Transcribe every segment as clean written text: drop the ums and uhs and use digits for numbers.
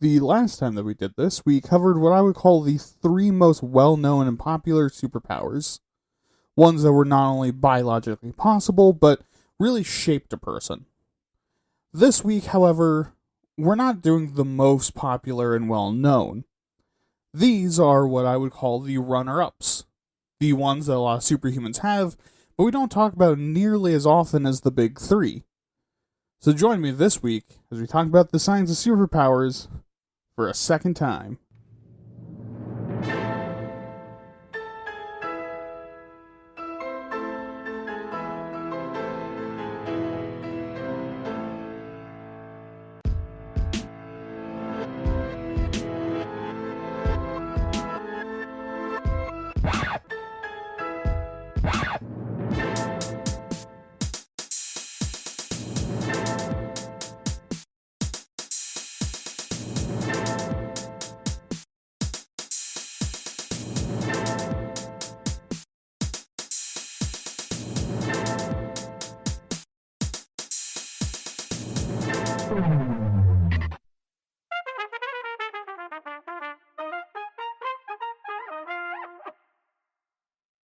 The last time that we did this, we covered what I would call the three most well-known and popular superpowers. Ones that were not only biologically possible, but really shaped a person. This week, however, we're not doing the most popular and well-known. These are what I would call the runner-ups. The ones that a lot of superhumans have, but we don't talk about nearly as often as the big three. So join me this week as we talk about the science of superpowers for a second time.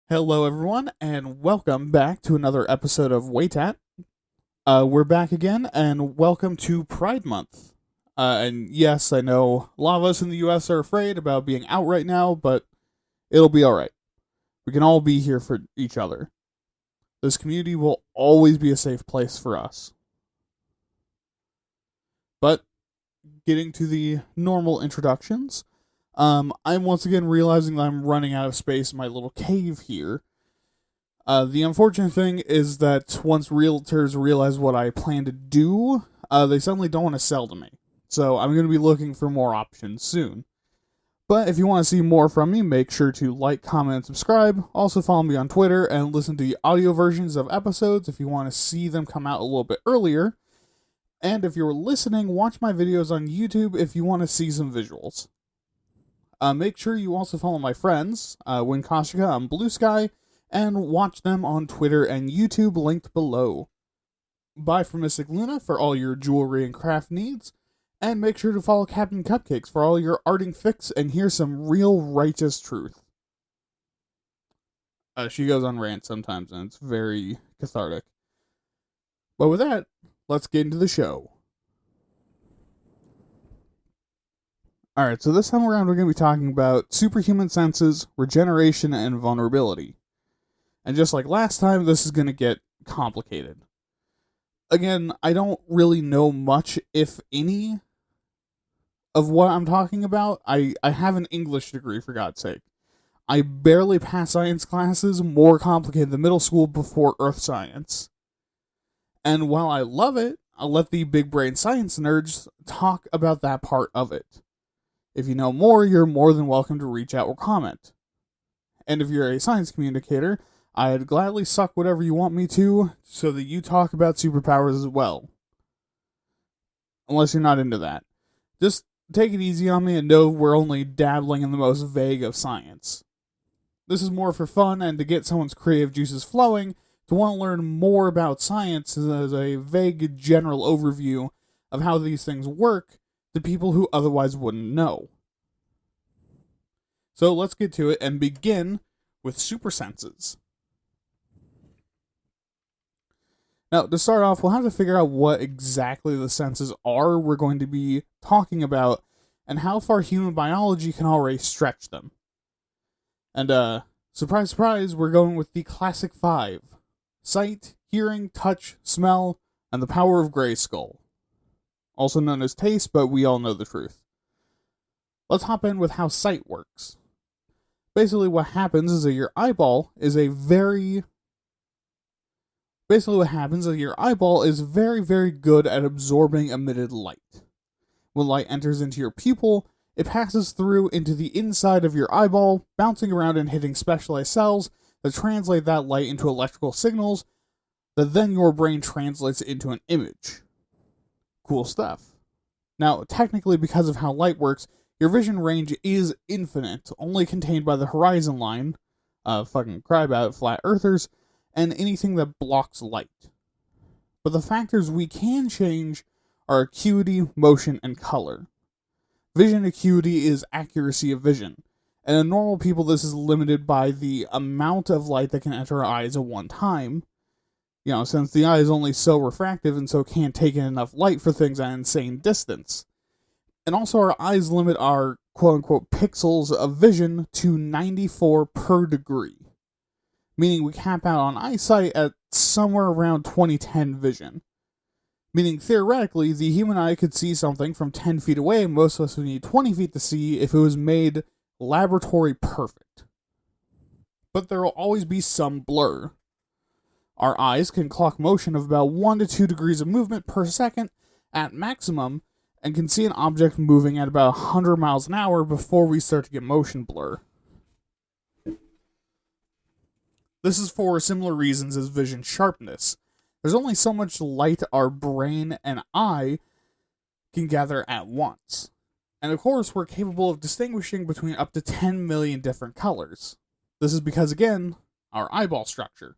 Hello everyone, and welcome back to another episode of Wait At. We're back again, and welcome to Pride Month. And yes, I know a lot of us in the US are afraid about being out right now, but it'll be alright. We can all be here for each other. This community will always be a safe place for us. But, getting to the normal introductions, I'm once again realizing that I'm running out of space in my little cave here. The unfortunate thing is that once realtors realize what I plan to do, they suddenly don't want to sell to me. So I'm going to be looking for more options soon. But if you want to see more from me, make sure to like, comment, and subscribe. Also follow me on Twitter and listen to the audio versions of episodes if you want to see them come out a little bit earlier. And if you're listening, watch my videos on YouTube if you want to see some visuals. Make sure you also follow my friends, Win Koshika on Blue Sky, and watch them on Twitter and YouTube, linked below. Buy from Mystic Luna for all your jewelry and craft needs, and make sure to follow Captain Cupcakes for all your arting fix and hear some real righteous truth. She goes on rants sometimes, and it's very cathartic. But with that, let's get into the show. Alright, so this time around we're going to be talking about superhuman senses, regeneration, and vulnerability. And just like last time, this is going to get complicated. Again, I don't really know much, if any, of what I'm talking about. I have an English degree, for God's sake. I barely pass science classes more complicated than middle school before earth science. And while I love it, I'll let the big brain science nerds talk about that part of it. If you know more, you're more than welcome to reach out or comment. And if you're a science communicator, I'd gladly suck whatever you want me to, so that you talk about superpowers as well. Unless you're not into that. Just take it easy on me and know we're only dabbling in the most vague of science. This is more for fun and to get someone's creative juices flowing, to want to learn more about science as a vague general overview of how these things work, to people who otherwise wouldn't know. So let's get to it and begin with super senses. Now, to start off, we'll have to figure out what exactly the senses are we're going to be talking about and how far human biology can already stretch them. And, surprise, surprise, we're going with the classic five: sight, hearing, touch, smell, and the power of Grayskull. Also known as taste, but we all know the truth. Let's hop in with how sight works. Basically what happens is that your eyeball is very, very good at absorbing emitted light. When light enters into your pupil, it passes through into the inside of your eyeball, bouncing around and hitting specialized cells that translate that light into electrical signals that then your brain translates into an image. Cool stuff. Now, technically, because of how light works, your vision range is infinite, only contained by the horizon line, fucking cry about it, flat earthers, and anything that blocks light. But the factors we can change are acuity, motion, and color. Vision acuity is accuracy of vision, and in normal people this is limited by the amount of light that can enter our eyes at one time. Since the eye is only so refractive and so can't take in enough light for things at an insane distance. And also our eyes limit our quote-unquote pixels of vision to 94 per degree, meaning we cap out on eyesight at somewhere around 2010 vision. Meaning, theoretically, the human eye could see something from 10 feet away, and most of us would need 20 feet to see if it was made laboratory perfect. But there will always be some blur. Our eyes can clock motion of about 1 to 2 degrees of movement per second at maximum, and can see an object moving at about 100 miles an hour before we start to get motion blur. This is for similar reasons as vision sharpness. There's only so much light our brain and eye can gather at once. And of course, we're capable of distinguishing between up to 10 million different colors. This is because, again, our eyeball structure.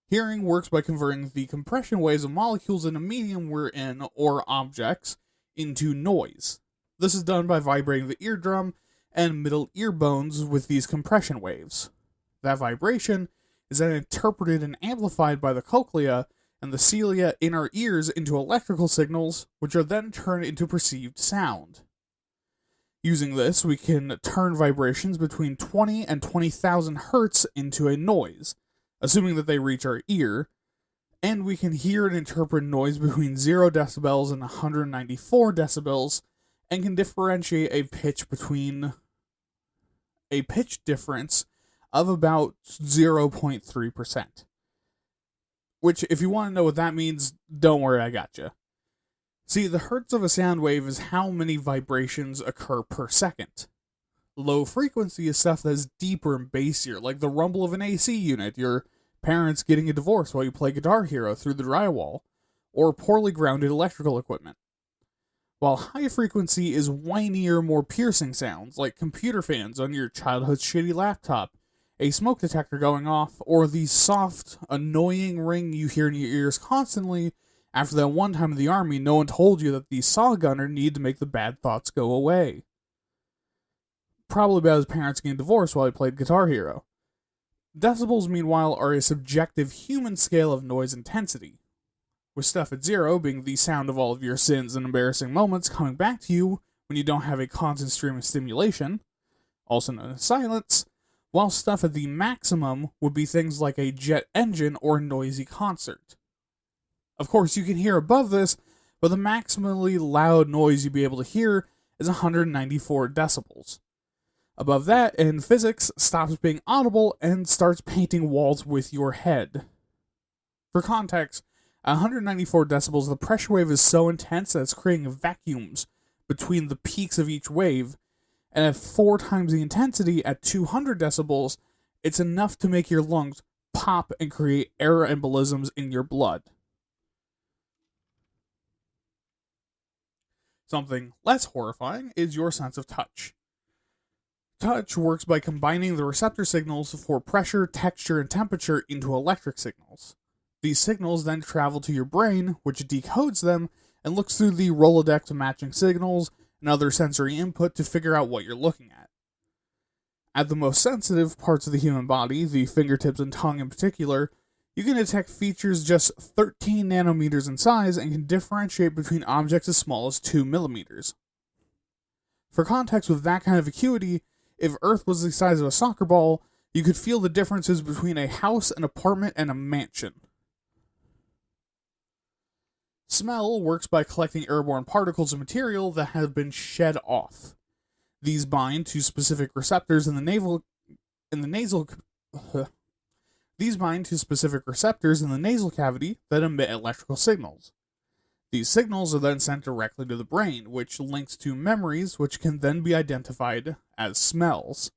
Hearing works by converting the compression waves of molecules in a medium we're in, or objects, into noise. This is done by vibrating the eardrum and middle ear bones with these compression waves. That vibration is then interpreted and amplified by the cochlea and the cilia in our ears into electrical signals, which are then turned into perceived sound. Using this, we can turn vibrations between 20 and 20,000 hertz into a noise, assuming that they reach our ear, and we can hear and interpret noise between 0 decibels and 194 decibels, and can differentiate a pitch difference of about 0.3%. Which, if you want to know what that means, don't worry, I gotcha. See, the hertz of a sound wave is how many vibrations occur per second. Low frequency is stuff that's deeper and bassier, like the rumble of an AC unit, your parents getting a divorce while you play Guitar Hero through the drywall, or poorly grounded electrical equipment. While high frequency is whinier, more piercing sounds, like computer fans on your childhood's shitty laptop, a smoke detector going off, or the soft, annoying ring you hear in your ears constantly after that one time in the army no one told you that the saw gunner needed to make the bad thoughts go away. Probably about his parents getting divorced while he played Guitar Hero. Decibels, meanwhile, are a subjective human scale of noise intensity, with stuff at 0 being the sound of all of your sins and embarrassing moments coming back to you when you don't have a constant stream of stimulation, also known as silence, while stuff at the maximum would be things like a jet engine or a noisy concert. Of course, you can hear above this, but the maximally loud noise you'd be able to hear is 194 decibels. Above that, in physics, stops being audible and starts painting walls with your head. For context, at 194 decibels, the pressure wave is so intense that it's creating vacuums between the peaks of each wave, and at 4 times the intensity, at 200 decibels, it's enough to make your lungs pop and create air embolisms in your blood. Something less horrifying is your sense of touch. Touch works by combining the receptor signals for pressure, texture, and temperature into electric signals. These signals then travel to your brain, which decodes them and looks through the Rolodex of matching signals and other sensory input to figure out what you're looking at. At the most sensitive parts of the human body, the fingertips and tongue in particular, you can detect features just 13 nanometers in size and can differentiate between objects as small as 2 millimeters. For context, with that kind of acuity, if Earth was the size of a soccer ball, you could feel the differences between a house, an apartment, and a mansion. Smell works by collecting airborne particles of material that have been shed off. These bind to specific receptors in the nasal cavity that emit electrical signals. These signals are then sent directly to the brain, which links to memories, which can then be identified as smells.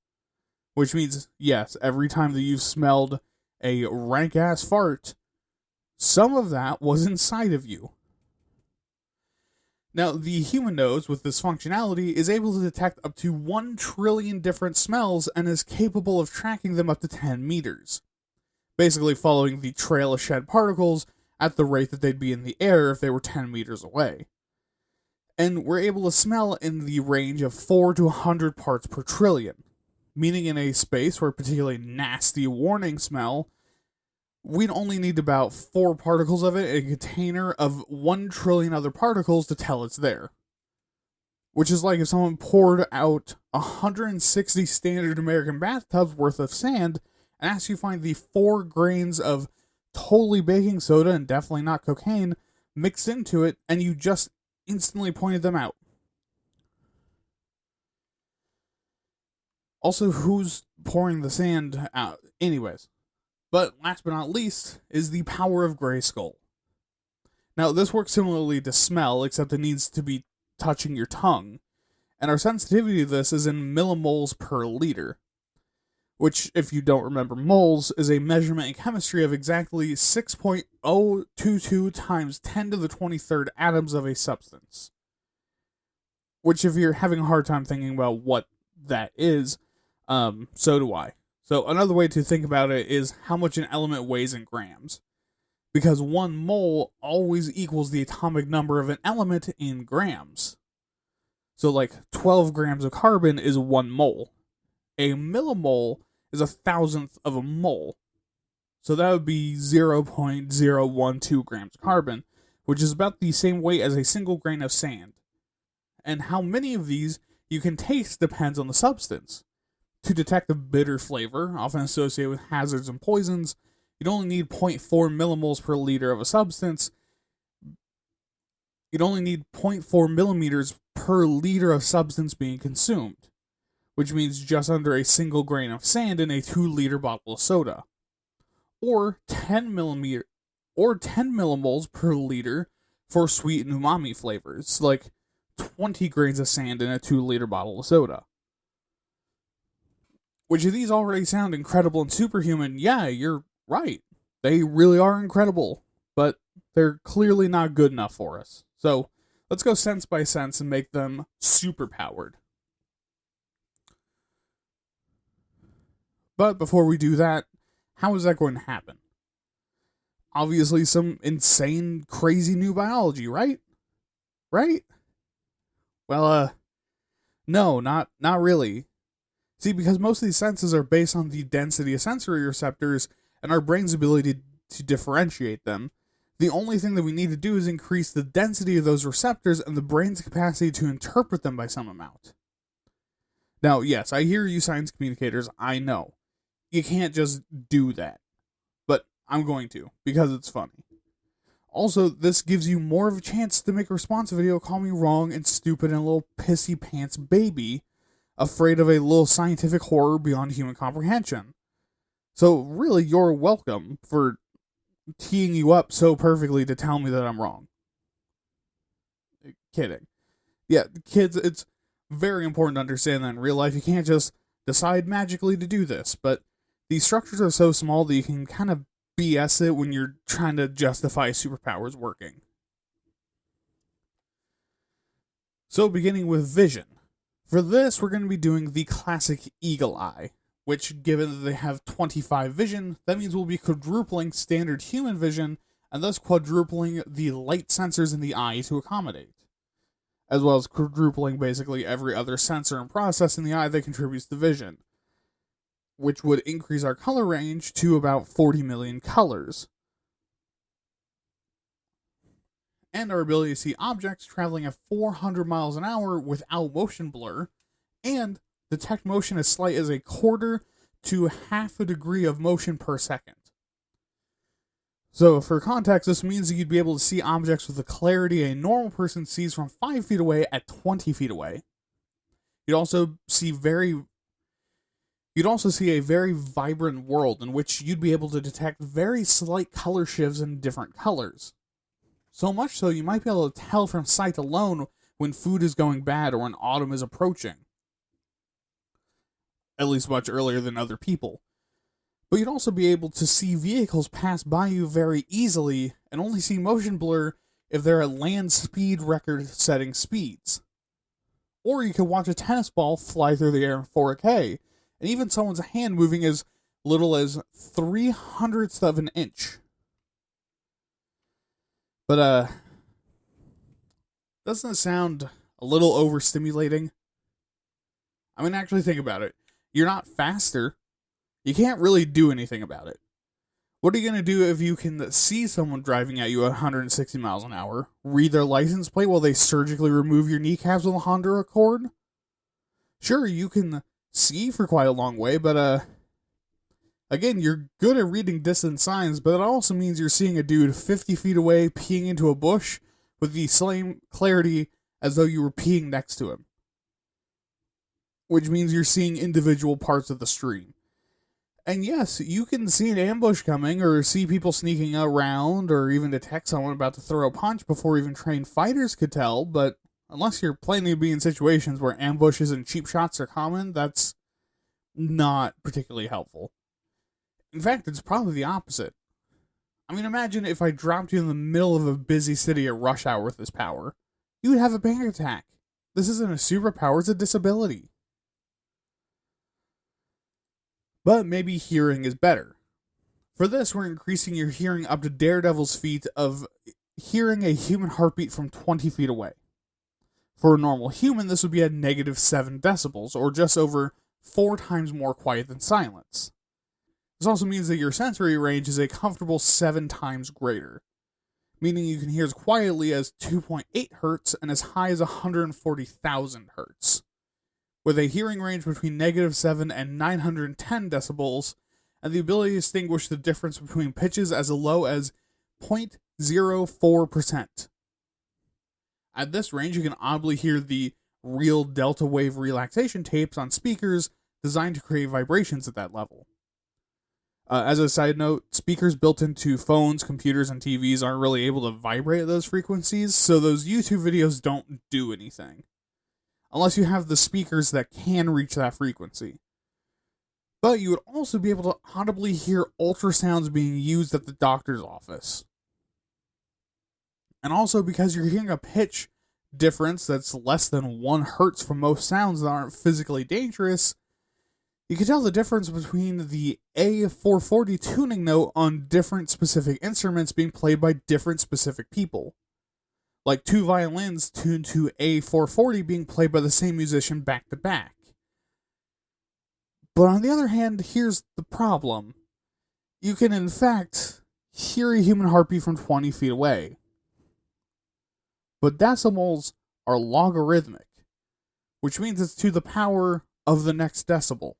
Which means, yes, every time that you've smelled a rank-ass fart, some of that was inside of you. Now, the human nose, with this functionality, is able to detect up to 1 trillion different smells and is capable of tracking them up to 10 meters. Basically following the trail of shed particles at the rate that they'd be in the air if they were 10 meters away. And we're able to smell in the range of 4 to 100 parts per trillion, meaning in a space where a particularly nasty warning smell, we'd only need about 4 particles of it in a container of 1 trillion other particles to tell it's there. Which is like if someone poured out 160 standard American bathtubs worth of sand and asked you to find the 4 grains of totally baking soda and definitely not cocaine mixed into it, and you just instantly pointed them out. Also, who's pouring the sand out? Anyways. But last but not least is the power of Grayskull. Now, this works similarly to smell, except it needs to be touching your tongue. And our sensitivity to this is in millimoles per liter, which, if you don't remember moles, is a measurement in chemistry of exactly 6.022 times 10 to the 23rd atoms of a substance. Which, if you're having a hard time thinking about what that is, so do I. So another way to think about it is how much an element weighs in grams. Because 1 mole always equals the atomic number of an element in grams. So like 12 grams of carbon is 1 mole. A millimole is 1,000th of a mole. So that would be 0.012 grams of carbon, which is about the same weight as a single grain of sand. And how many of these you can taste depends on the substance. To detect a bitter flavor, often associated with hazards and poisons, you'd only need 0.4 millimoles per liter of a substance. You'd only need 0.4 millimeters per liter of substance being consumed, which means just under a single grain of sand in a 2-liter bottle of soda. Or 10 millimoles per liter for sweet and umami flavors, like 20 grains of sand in a 2-liter bottle of soda. Which of these already sound incredible and superhuman? Yeah, you're right. They really are incredible, but they're clearly not good enough for us. So, let's go sense by sense and make them superpowered. But before we do that, how is that going to happen? Obviously some insane, crazy new biology, right? Right? Well, no, not really. See, because most of these senses are based on the density of sensory receptors and our brain's ability to differentiate them, the only thing that we need to do is increase the density of those receptors and the brain's capacity to interpret them by some amount. Now, yes, I hear you science communicators, I know. You can't just do that. But I'm going to, because it's funny. Also, this gives you more of a chance to make a response video call me wrong and stupid and a little pissy pants baby, afraid of a little scientific horror beyond human comprehension. So really, you're welcome for teeing you up so perfectly to tell me that I'm wrong. Kidding. Yeah, kids, it's very important to understand that in real life you can't just decide magically to do this, but these structures are so small that you can kind of BS it when you're trying to justify superpowers working. So beginning with vision. For this, we're going to be doing the classic eagle eye, which, given that they have 25 vision, that means we'll be quadrupling standard human vision, and thus quadrupling the light sensors in the eye to accommodate, as well as quadrupling basically every other sensor and process in the eye that contributes to vision, which would increase our color range to about 40 million colors. And our ability to see objects traveling at 400 miles an hour without motion blur, and detect motion as slight as 1/4 to half a degree of motion per second. So, for context, this means that you'd be able to see objects with the clarity a normal person sees from 5 feet away at 20 feet away. You'd also see a very vibrant world in which you'd be able to detect very slight color shifts in different colors. So much so you might be able to tell from sight alone when food is going bad or when autumn is approaching. At least much earlier than other people. But you'd also be able to see vehicles pass by you very easily and only see motion blur if they're at land speed record-setting speeds. Or you could watch a tennis ball fly through the air in 4K, and even someone's hand moving as little as 3/100th of an inch. But, Doesn't it sound a little overstimulating? I mean, actually think about it. You're not faster. You can't really do anything about it. What are you going to do if you can see someone driving at you at 160 miles an hour, read their license plate while they surgically remove your kneecaps with a Honda Accord? Sure, you can see for quite a long way, but again, you're good at reading distant signs, but it also means you're seeing a dude 50 feet away peeing into a bush with the same clarity as though you were peeing next to him. Which means you're seeing individual parts of the stream. And yes, you can see an ambush coming, or see people sneaking around, or even detect someone about to throw a punch before even trained fighters could tell, but unless you're planning to be in situations where ambushes and cheap shots are common, that's not particularly helpful. In fact, it's probably the opposite. I mean, imagine if I dropped you in the middle of a busy city at rush hour with this power. You would have a panic attack. This isn't a superpower, it's a disability. But maybe hearing is better. For this, we're increasing your hearing up to Daredevil's feat of hearing a human heartbeat from 20 feet away. For a normal human, this would be at -7 decibels, or just over 4 times more quiet than silence. This also means that your sensory range is a comfortable 7 times greater, meaning you can hear as quietly as 2.8 hertz and as high as 140,000 hertz. With a hearing range between -7 and 910 decibels, and the ability to distinguish the difference between pitches as low as 0.04%. At this range, you can audibly hear the real delta wave relaxation tapes on speakers designed to create vibrations at that level. As a side note, speakers built into phones, computers, and TVs aren't really able to vibrate at those frequencies, so those YouTube videos don't do anything. Unless you have the speakers that can reach that frequency. But you would also be able to audibly hear ultrasounds being used at the doctor's office. And also, because you're hearing a pitch difference that's less than 1 hertz from most sounds that aren't physically dangerous, you can tell the difference between the A440 tuning note on different specific instruments being played by different specific people. Like 2 violins tuned to A440 being played by the same musician back to back. But on the other hand, here's the problem. You can in fact hear a human heartbeat from 20 feet away. But decibels are logarithmic, which means it's to the power of the next decibel.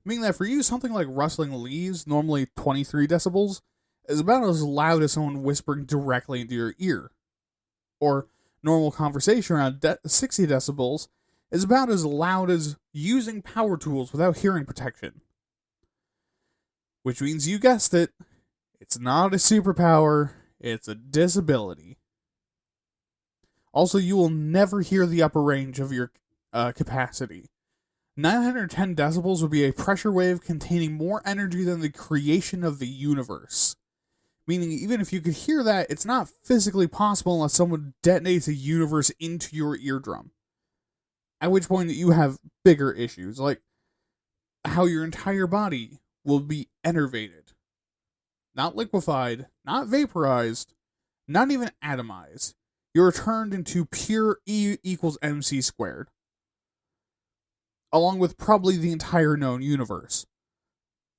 Meaning that for you, something like rustling leaves, normally 23 decibels, is about as loud as someone whispering directly into your ear. Or normal conversation around 60 decibels is about as loud as using power tools without hearing protection. Which means you guessed it, it's not a superpower, it's a disability. Also, you will never hear the upper range of your capacity. 910 decibels would be a pressure wave containing more energy than the creation of the universe. Meaning, even if you could hear that, it's not physically possible unless someone detonates a universe into your eardrum. At which point you have bigger issues, like how your entire body will be enervated. Not liquefied, not vaporized, not even atomized. You're turned into pure E equals MC squared. Along with probably the entire known universe.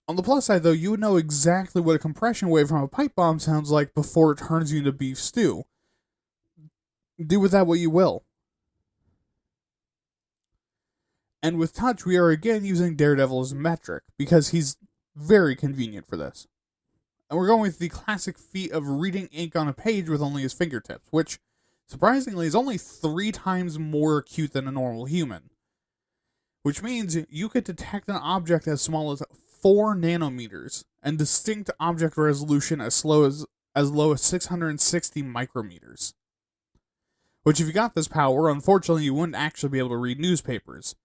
On the plus side, though, you would know exactly what a compression wave from a pipe bomb sounds like before it turns you into beef stew. Do with that what you will. And with touch, we are again using Daredevil as a metric, because he's very convenient for this. And we're going with the classic feat of reading ink on a page with only his fingertips, which, surprisingly, is only 3 times more acute than a normal human. Which means you could detect an object as small as 4 nanometers, and distinct object resolution as low as 660 micrometers. Which, if you got this power, unfortunately you wouldn't actually be able to read newspapers.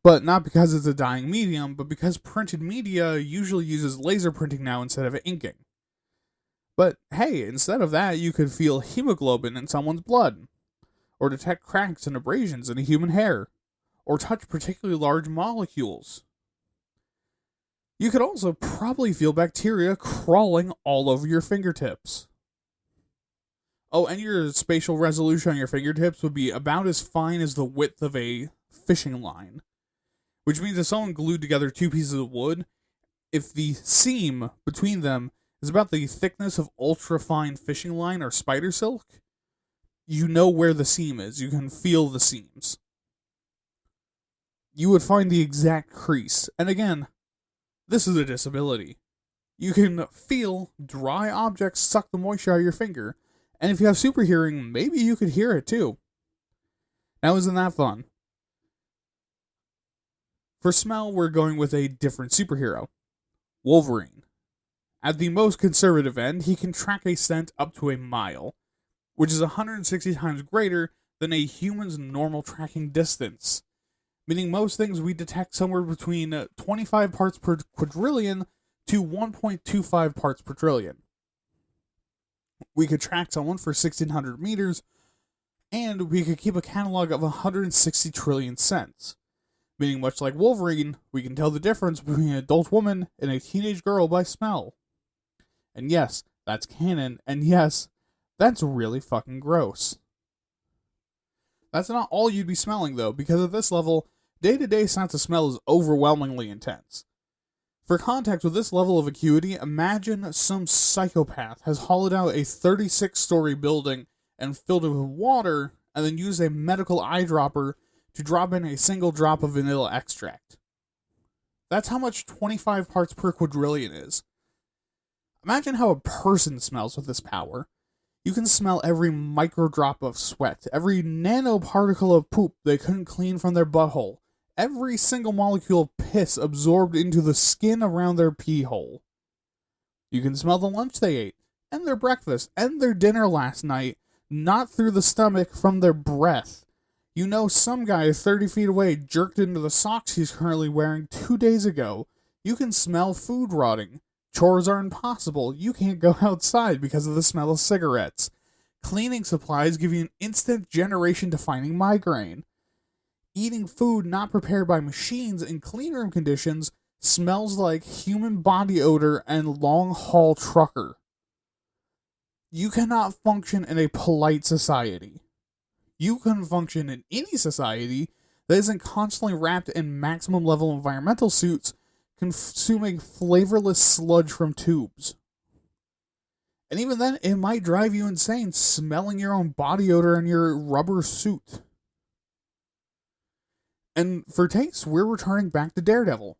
But not because it's a dying medium, but because printed media usually uses laser printing now instead of inking. But hey, instead of that, you could feel hemoglobin in someone's blood, or detect cracks and abrasions in a human hair, or touch particularly large molecules. You could also probably feel bacteria crawling all over your fingertips. Oh, and your spatial resolution on your fingertips would be about as fine as the width of a fishing line, which means if someone glued together two pieces of wood, if the seam between them is about the thickness of ultra-fine fishing line or spider silk, you know where the seam is. You can feel the seams. You would find the exact crease. And again, this is a disability. You can feel dry objects suck the moisture out of your finger. And if you have super hearing, maybe you could hear it too. Now, isn't that fun? For smell, we're going with a different superhero. Wolverine. At the most conservative end, he can track a scent up to a mile, which is 160 times greater than a human's normal tracking distance, meaning most things we detect somewhere between 25 parts per quadrillion to 1.25 parts per trillion. We could track someone for 1,600 meters, and we could keep a catalog of 160 trillion scents, meaning much like Wolverine, we can tell the difference between an adult woman and a teenage girl by smell. And yes, that's canon, and yes, that's really fucking gross. That's not all you'd be smelling, though, because at this level, day-to-day sense of smell is overwhelmingly intense. For context, with this level of acuity, imagine some psychopath has hollowed out a 36-story building and filled it with water, and then used a medical eyedropper to drop in a single drop of vanilla extract. That's how much 25 parts per quadrillion is. Imagine how a person smells with this power. You can smell every micro drop of sweat, every nanoparticle of poop they couldn't clean from their butthole, every single molecule of piss absorbed into the skin around their pee hole. You can smell the lunch they ate, and their breakfast, and their dinner last night, not through the stomach, from their breath. You know some guy 30 feet away jerked into the socks he's currently wearing 2 days ago. You can smell food rotting. Chores are impossible. You can't go outside because of the smell of cigarettes. Cleaning supplies give you an instant generation-defining migraine. Eating food not prepared by machines in cleanroom conditions smells like human body odor and long-haul trucker. You cannot function in a polite society. You couldn't function in any society that isn't constantly wrapped in maximum level environmental suits consuming flavorless sludge from tubes. And even then, it might drive you insane smelling your own body odor in your rubber suit. And for taste, we're returning back to Daredevil.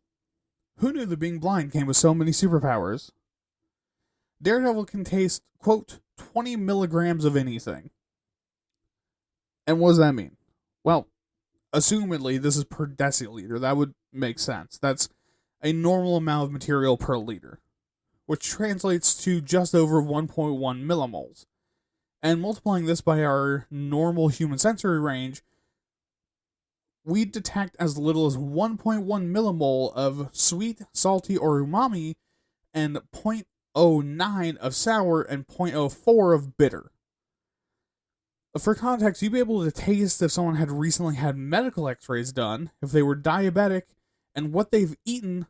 Who knew that being blind came with so many superpowers? Daredevil can taste, quote, 20 milligrams of anything. And what does that mean? Well, assumedly, this is per deciliter. That would make sense. That's a normal amount of material per liter, which translates to just over 1.1 millimoles. And multiplying this by our normal human sensory range, we detect as little as 1.1 millimole of sweet, salty, or umami, and 0.09 of sour, and 0.04 of bitter. For context, you'd be able to taste if someone had recently had medical x-rays done, if they were diabetic, and what they've eaten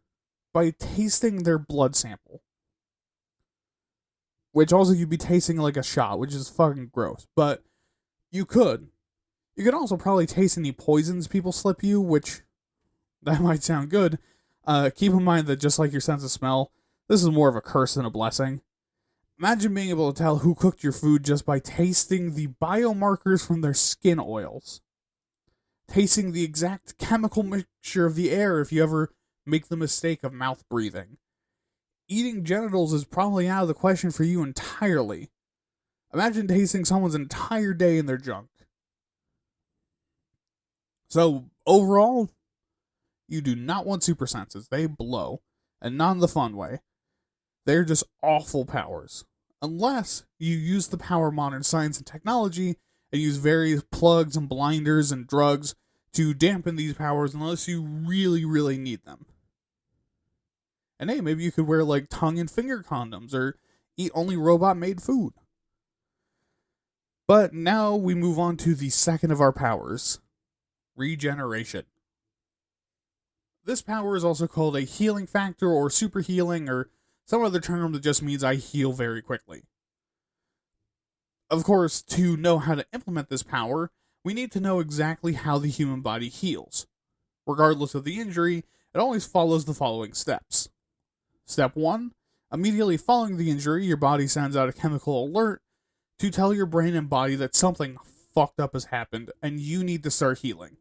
by tasting their blood sample. Which also you'd be tasting like a shot, which is fucking gross. But you could. You could also probably taste any poisons people slip you, which, that might sound good. Keep in mind that just like your sense of smell, this is more of a curse than a blessing. Imagine being able to tell who cooked your food just by tasting the biomarkers from their skin oils. Tasting the exact chemical mixture of the air if you ever make the mistake of mouth breathing. Eating genitals is probably out of the question for you entirely. Imagine tasting someone's entire day in their junk. So, overall, you do not want super senses. They blow. And not in the fun way. They're just awful powers. Unless you use the power of modern science and technology and use various plugs and blinders and drugs to dampen these powers unless you really, really need them. And hey, maybe you could wear like tongue and finger condoms or eat only robot-made food. But now we move on to the second of our powers, regeneration. This power is also called a healing factor or super healing or some other term that just means I heal very quickly. Of course, to know how to implement this power, we need to know exactly how the human body heals. Regardless of the injury, it always follows the following steps. Step 1. Immediately following the injury, your body sends out a chemical alert to tell your brain and body that something fucked up has happened and you need to start healing.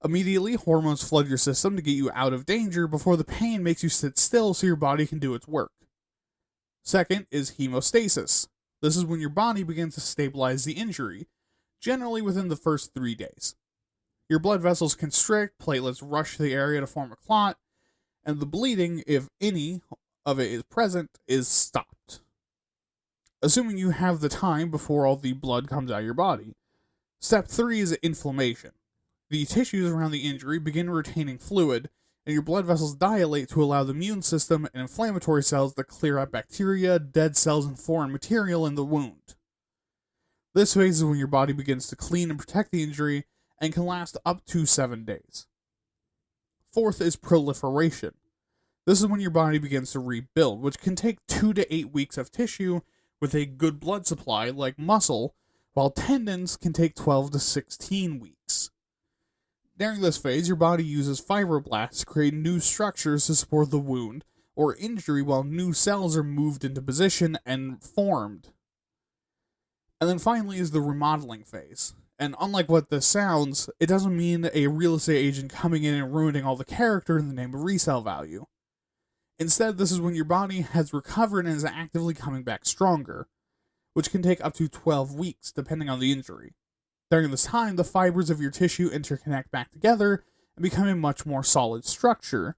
Immediately, hormones flood your system to get you out of danger before the pain makes you sit still so your body can do its work. Second is hemostasis. This is when your body begins to stabilize the injury, generally within the first 3 days. Your blood vessels constrict, platelets rush to the area to form a clot, and the bleeding, if any of it is present, is stopped. Assuming you have the time before all the blood comes out of your body. Step 3 is inflammation. The tissues around the injury begin retaining fluid, and your blood vessels dilate to allow the immune system and inflammatory cells to clear out bacteria, dead cells, and foreign material in the wound. This phase is when your body begins to clean and protect the injury and can last up to 7 days. Fourth is proliferation. This is when your body begins to rebuild, which can take 2 to 8 weeks of tissue with a good blood supply like muscle, while tendons can take 12 to 16 weeks. During this phase, your body uses fibroblasts to create new structures to support the wound or injury while new cells are moved into position and formed. And then finally is the remodeling phase. And unlike what this sounds, it doesn't mean a real estate agent coming in and ruining all the character in the name of resale value. Instead, this is when your body has recovered and is actively coming back stronger, which can take up to 12 weeks depending on the injury. During this time, the fibers of your tissue interconnect back together and become a much more solid structure.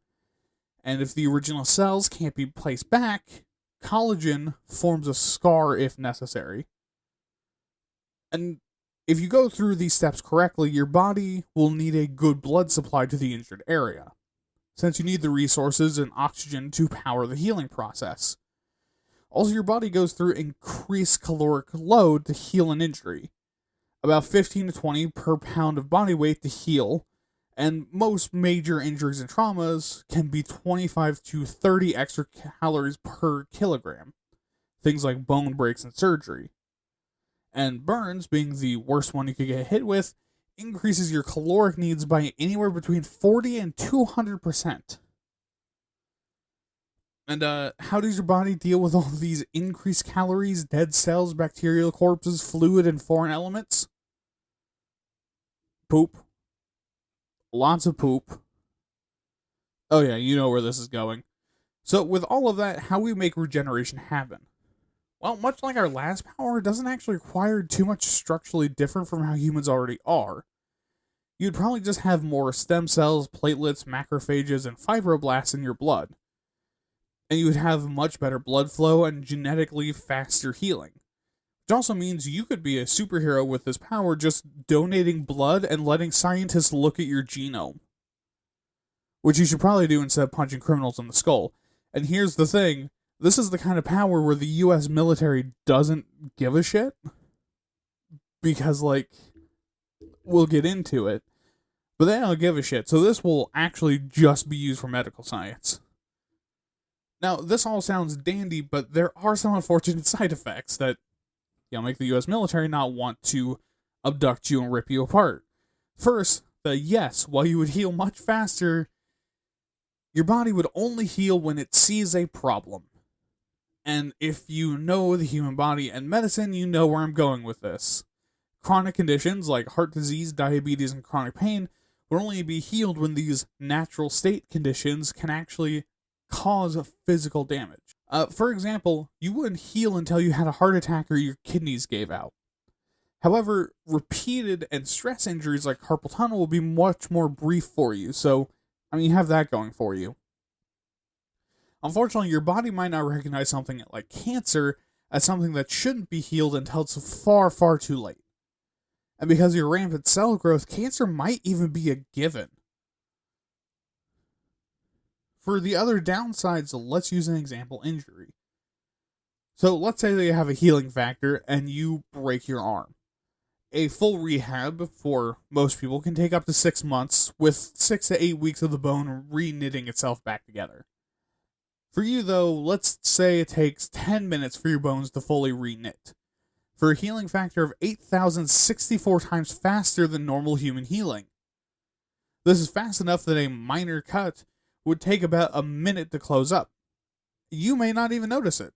And if the original cells can't be placed back, collagen forms a scar if necessary. And if you go through these steps correctly, your body will need a good blood supply to the injured area, since you need the resources and oxygen to power the healing process. Also, your body goes through increased caloric load to heal an injury, about 15 to 20 per pound of body weight to heal, and most major injuries and traumas can be 25 to 30 extra calories per kilogram, things like bone breaks and surgery. And burns, being the worst one you could get hit with, increases your caloric needs by anywhere between 40 and 200%. And how does your body deal with all these increased calories, dead cells, bacterial corpses, fluid, and foreign elements? Poop. Lots of poop. Oh yeah, you know where this is going. So with all of that, how do we make regeneration happen? Well, much like our last power, it doesn't actually require too much structurally different from how humans already are. You'd probably just have more stem cells, platelets, macrophages, and fibroblasts in your blood. And you would have much better blood flow and genetically faster healing. Which also means you could be a superhero with this power just donating blood and letting scientists look at your genome. Which you should probably do instead of punching criminals in the skull. And here's the thing, this is the kind of power where the US military doesn't give a shit. Because, we'll get into it. But they don't give a shit, so this will actually just be used for medical science. Now, this all sounds dandy, but there are some unfortunate side effects that make the US military not want to abduct you and rip you apart. First, while you would heal much faster, your body would only heal when it sees a problem. And if you know the human body and medicine, you know where I'm going with this. Chronic conditions like heart disease, diabetes, and chronic pain would only be healed when these natural state conditions can actually cause physical damage. For example, you wouldn't heal until you had a heart attack or your kidneys gave out. However, repeated and stress injuries like carpal tunnel will be much more brief for you, so, you have that going for you. Unfortunately, your body might not recognize something like cancer as something that shouldn't be healed until it's far, far too late. And because of your rampant cell growth, cancer might even be a given. For the other downsides, let's use an example injury. So let's say that you have a healing factor and you break your arm. A full rehab for most people can take up to 6 months, with 6 to 8 weeks of the bone re-knitting itself back together. For you though, let's say it takes 10 minutes for your bones to fully re-knit. for a healing factor of 8,064 times faster than normal human healing. This is fast enough that a minor cut would take about a minute to close up. You may not even notice it.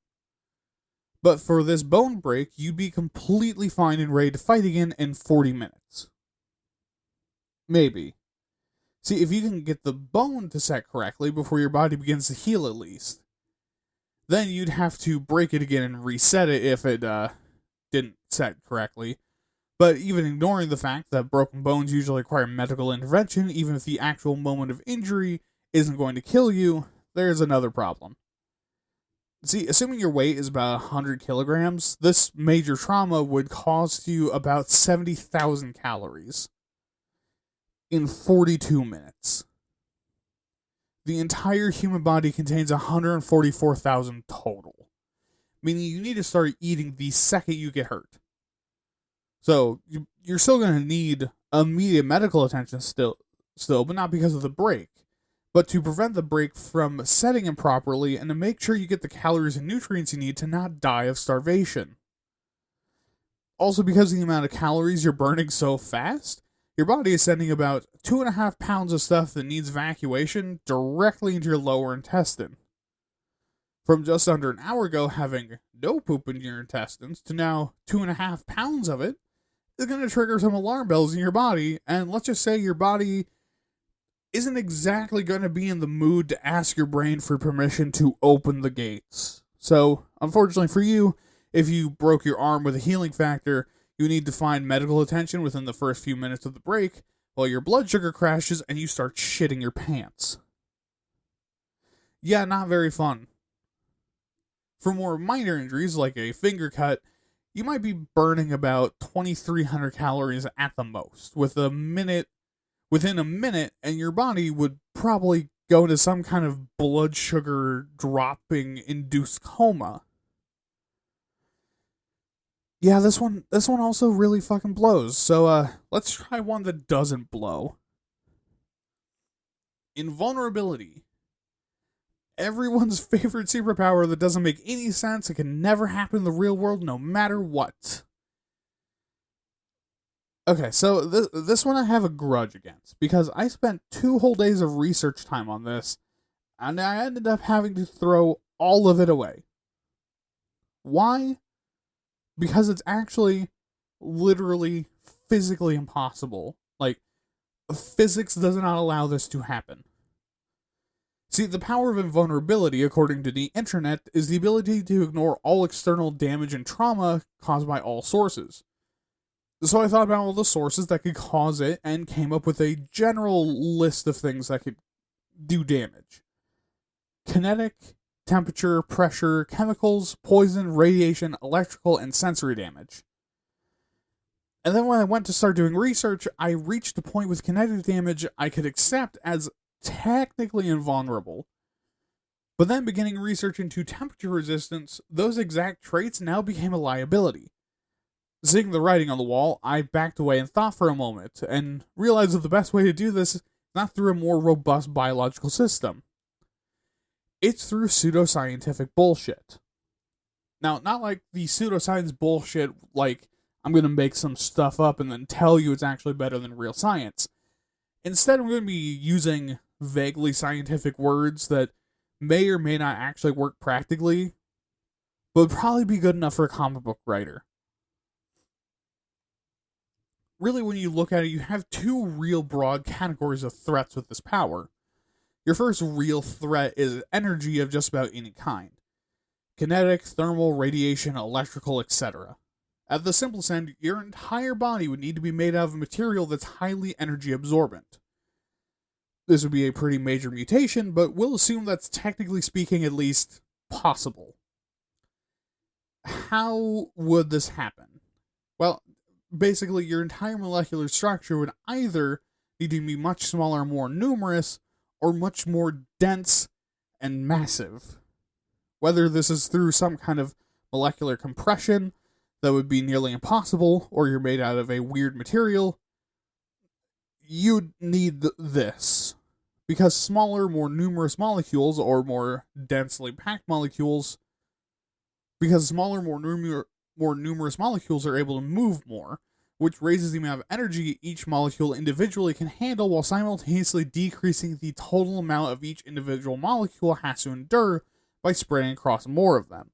But for this bone break, you'd be completely fine and ready to fight again in 40 minutes. Maybe. See, if you can get the bone to set correctly before your body begins to heal at least, then you'd have to break it again and reset it if it didn't set correctly. But even ignoring the fact that broken bones usually require medical intervention, even if the actual moment of injury isn't going to kill you, there's another problem. See, assuming your weight is about 100 kilograms, this major trauma would cost you about 70,000 calories in 42 minutes. The entire human body contains 144,000 total, meaning you need to start eating the second you get hurt. So you're still going to need immediate medical attention still, but not because of the break, but to prevent the break from setting improperly and to make sure you get the calories and nutrients you need to not die of starvation. Also, because of the amount of calories you're burning so fast, your body is sending about 2.5 pounds of stuff that needs evacuation directly into your lower intestine. From just under an hour ago having no poop in your intestines to now 2.5 pounds of it is going to trigger some alarm bells in your body, and let's just say your body isn't exactly going to be in the mood to ask your brain for permission to open the gates. So, unfortunately for you, if you broke your arm with a healing factor, you need to find medical attention within the first few minutes of the break, while your blood sugar crashes and you start shitting your pants. Yeah, not very fun. For more minor injuries, like a finger cut, you might be burning about 2,300 calories at the most, within a minute, and your body would probably go into some kind of blood sugar dropping induced coma. Yeah, this one also really fucking blows. So let's try one that doesn't blow. Invulnerability. Everyone's favorite superpower that doesn't make any sense. It can never happen in the real world no matter what. Okay, so this one I have a grudge against, because I spent 2 whole days of research time on this, and I ended up having to throw all of it away. Why? Because it's actually literally physically impossible. Like, physics does not allow this to happen. See, the power of invulnerability, according to the internet, is the ability to ignore all external damage and trauma caused by all sources. So I thought about all the sources that could cause it and came up with a general list of things that could do damage. Kinetic, temperature, pressure, chemicals, poison, radiation, electrical, and sensory damage. And then when I went to start doing research, I reached a point with kinetic damage I could accept as technically invulnerable. But then beginning research into temperature resistance, those exact traits now became a liability. Seeing the writing on the wall, I backed away and thought for a moment, and realized that the best way to do this is not through a more robust biological system. It's through pseudoscientific bullshit. Now, not like the pseudoscience bullshit, like, I'm going to make some stuff up and then tell you it's actually better than real science. Instead, I'm going to be using vaguely scientific words that may or may not actually work practically, but would probably be good enough for a comic book writer. Really, when you look at it, you have 2 real broad categories of threats with this power. Your first real threat is energy of just about any kind. Kinetic, thermal, radiation, electrical, etc. At the simplest end, your entire body would need to be made out of a material that's highly energy absorbent. This would be a pretty major mutation, but we'll assume that's technically speaking at least possible. How would this happen? Well, basically your entire molecular structure would either need to be much smaller and more numerous, or much more dense and massive. Whether this is through some kind of molecular compression that would be nearly impossible, or you're made out of a weird material, you'd need this. Because smaller, more numerous molecules, or more densely packed molecules, because smaller, more more numerous molecules are able to move more, which raises the amount of energy each molecule individually can handle while simultaneously decreasing the total amount of each individual molecule has to endure by spreading across more of them.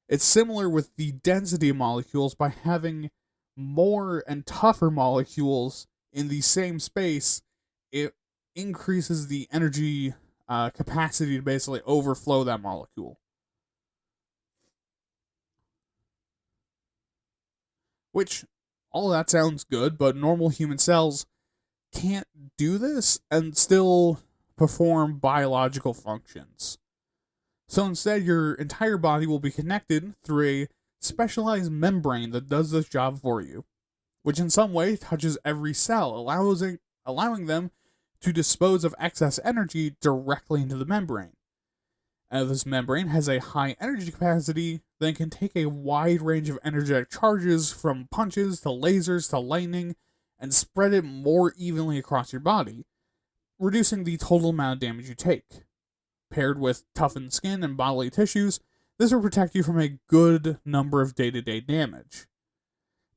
It's similar with the density of molecules. By having more and tougher molecules in the same space, it increases the energy capacity to basically overflow that molecule. Which, all of that sounds good, but normal human cells can't do this and still perform biological functions. So instead, your entire body will be connected through a specialized membrane that does this job for you, which in some way touches every cell, allowing them to dispose of excess energy directly into the membrane. And if this membrane has a high energy capacity, then it can take a wide range of energetic charges from punches to lasers to lightning and spread it more evenly across your body, reducing the total amount of damage you take. Paired with toughened skin and bodily tissues, this will protect you from a good number of day-to-day damage.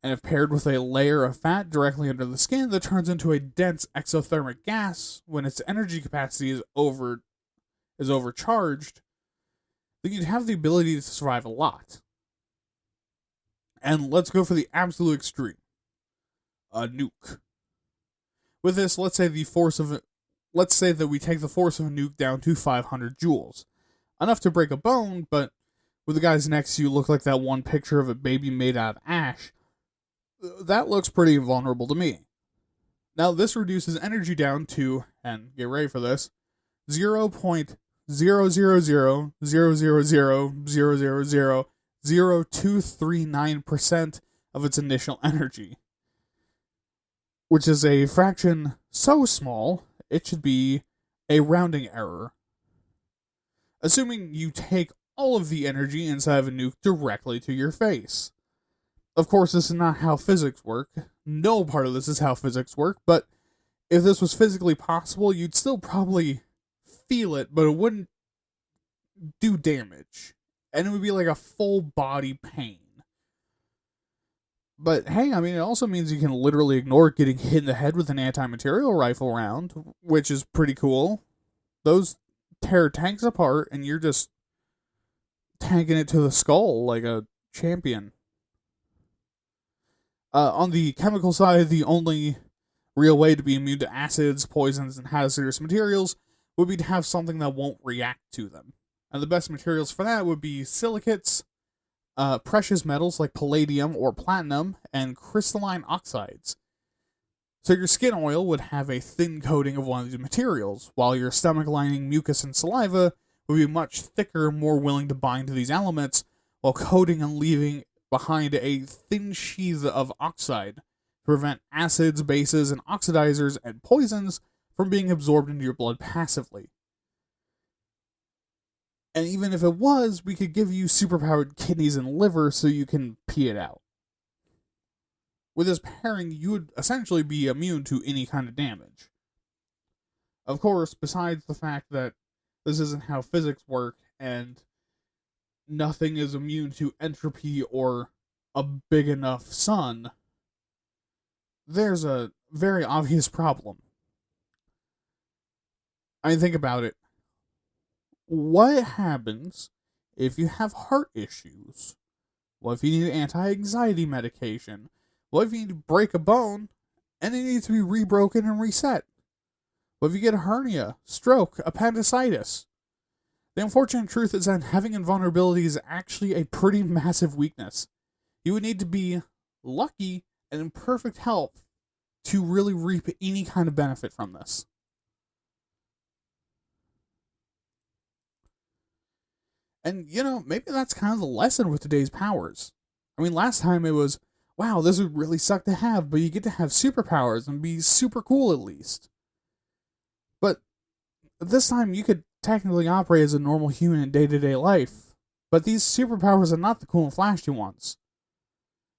And if paired with a layer of fat directly under the skin that turns into a dense exothermic gas when its energy capacity is overcharged, then you'd have the ability to survive a lot. And let's go for the absolute extreme. A nuke. With this, let's say that we take the force of a nuke down to 500 joules. Enough to break a bone, but with the guys next to you look like that one picture of a baby made out of ash, that looks pretty vulnerable to me. Now, this reduces energy down to, and get ready for this, 0.00000000239% of its initial energy, which is a fraction so small it should be a rounding error. Assuming you take all of the energy inside of a nuke directly to your face. Of course, this is not how physics work. No part of this is how physics work, but if this was physically possible, you'd still probably feel it, but it wouldn't do damage. And it would be like a full body pain. But hey, I mean, it also means you can literally ignore getting hit in the head with an anti-material rifle round, which is pretty cool. Those tear tanks apart, and you're just tanking it to the skull like a champion. On the chemical side, the only real way to be immune to acids, poisons, and hazardous materials would be to have something that won't react to them. And the best materials for that would be silicates, precious metals like palladium or platinum, and crystalline oxides. So your skin oil would have a thin coating of one of these materials, while your stomach lining, mucus, and saliva would be much thicker, more willing to bind to these elements, while coating and leaving behind a thin sheath of oxide to prevent acids, bases, and oxidizers and poisons from being absorbed into your blood passively. And even if it was, we could give you superpowered kidneys and liver so you can pee it out. With this pairing, you would essentially be immune to any kind of damage. Of course, besides the fact that this isn't how physics work, and nothing is immune to entropy or a big enough sun, there's a very obvious problem. I mean, think about it. What happens if you have heart issues? What if you need anti-anxiety medication? What if you need to break a bone and it needs to be rebroken and reset? What if you get a hernia, stroke, appendicitis? The unfortunate truth is that having invulnerability is actually a pretty massive weakness. You would need to be lucky and in perfect health to really reap any kind of benefit from this. And, maybe that's kind of the lesson with today's powers. I mean, last time it was, wow, this would really suck to have, but you get to have superpowers and be super cool at least. But this time you could technically operate as a normal human in day-to-day life, but these superpowers are not the cool and flashy ones.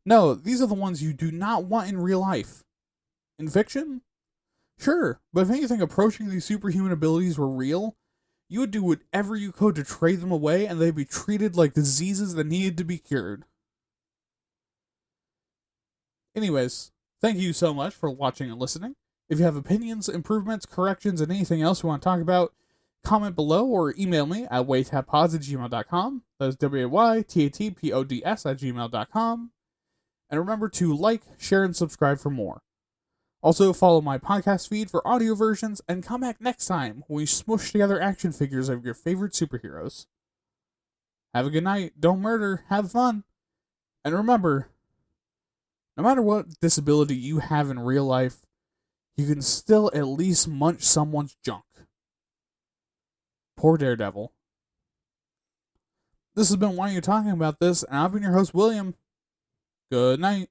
No, these are the ones you do not want in real life. In fiction? Sure, but if anything approaching these superhuman abilities were real, you would do whatever you could to trade them away, and they'd be treated like diseases that needed to be cured. Anyways, thank you so much for watching and listening. If you have opinions, improvements, corrections, and anything else you want to talk about, comment below or email me at waytatpods@gmail.com. That is waytatpods@gmail.com. And remember to like, share, and subscribe for more. Also, follow my podcast feed for audio versions, and come back next time when we smush together action figures of your favorite superheroes. Have a good night, don't murder, have fun. And remember, no matter what disability you have in real life, you can still at least munch someone's junk. Poor Daredevil. This has been Why Are You Talking About This, and I've been your host, William. Good night.